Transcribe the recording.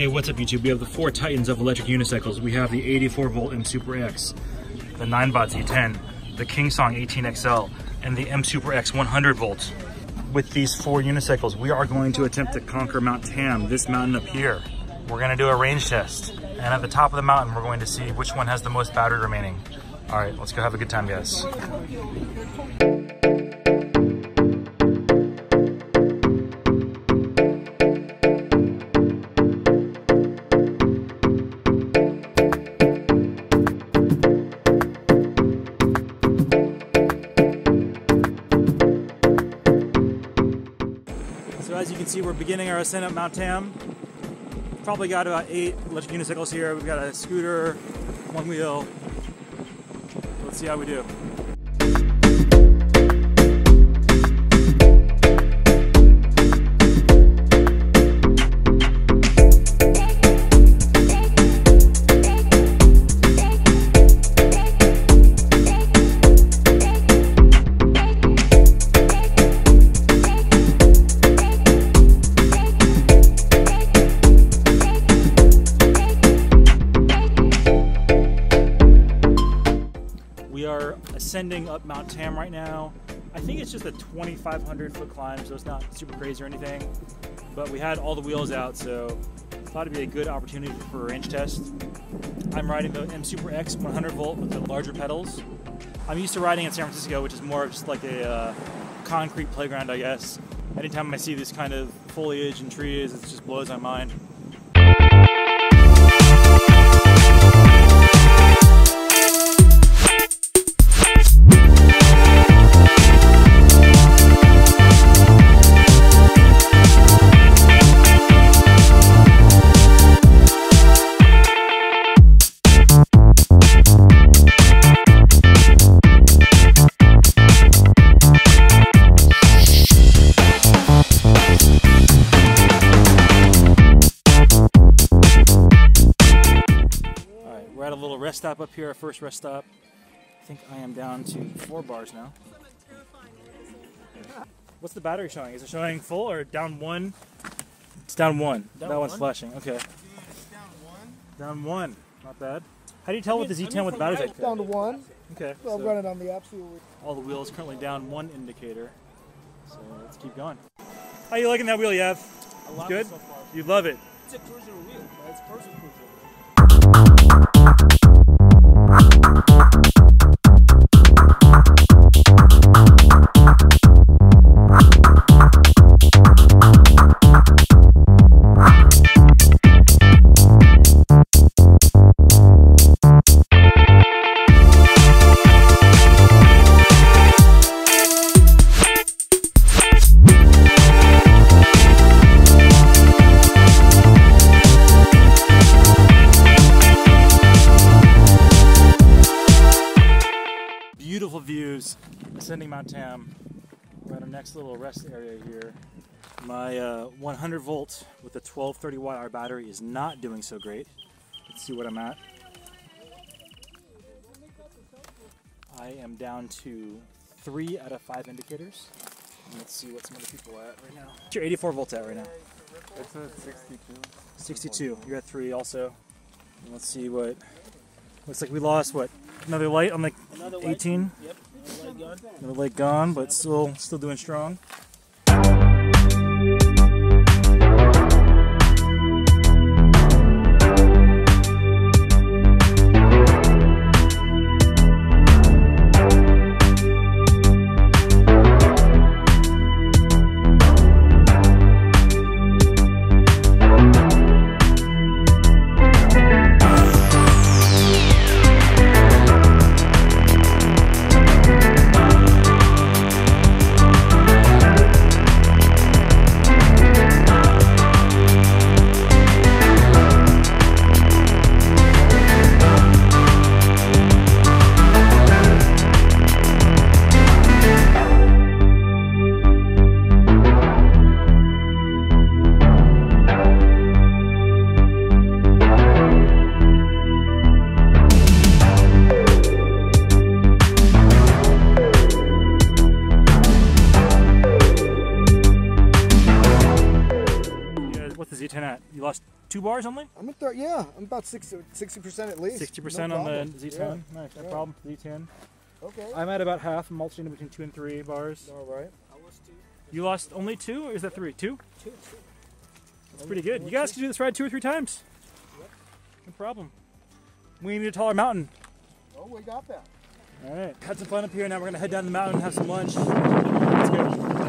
Hey, what's up YouTube? We have the four titans of electric unicycles. We have the 84-volt MSuper X, the Ninebot Z10, the KingSong 18XL, and the MSuper X 100 volts. With these four unicycles, we are going to attempt to conquer Mt Tam, this mountain up here. We're gonna do a range test. And at the top of the mountain, we're going to see which one has the most battery remaining. All right, let's go have a good time, guys. So as you can see, we're beginning our ascent up Mt Tam. Probably got about 8 electric unicycles here. We've got a scooter, one wheel. Let's see how we do. We are ascending up Mt Tam right now. I think it's just a 2,500 foot climb, so it's not super crazy or anything. But we had all the wheels out, so thought it'd be a good opportunity for a range test. I'm riding the MSuper X 100 volt with the larger pedals. I'm used to riding in San Francisco, which is more of just like a concrete playground, I guess. Anytime I see this kind of foliage and trees, it just blows my mind. We're at a little rest stop up here, our first rest stop. I think I am down to 4 bars now. What's the battery showing? Is it showing full or down 1? It's down 1. That one's flashing. Okay. Down 1. Not bad. How do you tell with the Z10 what the battery's like? Down to 1. Okay. So I'm running on the absolute. All the wheels currently down 1 indicator. So let's keep going. How you liking that wheel, Yev? I love Good? it so far. You love it? It's a cruiser wheel. It's perfect cruiser. Beautiful views, ascending Mt Tam. We're at our next little rest area here. My 100 volt with a 1230 watt hour battery is not doing so great. Let's see what I'm at. I am down to 3 out of 5 indicators. And let's see what some other people are at right now. What's your 84 volts at right now? It's at 62. 62. You're at 3 also. And let's see what. Looks like we lost what? Another light on the 18. Yep, another light gone. Another light gone, but still doing strong. Z10 at? You lost 2 bars only? I'm about 60% at least. 60% No on the problem. Z10. Yeah. Nice, no Yeah. problem. Z10. Okay. I'm at about half. I'm alternating between 2 and 3 bars. All right. I was 2. You lost only 2, or is that 3? 2? 2. That's pretty good. You guys can do this ride 2 or 3 times. Yep. No problem. We need a taller mountain. Oh, we got that. All right. Had some fun up here. Now we're going to head down the mountain and have some lunch. Let's go.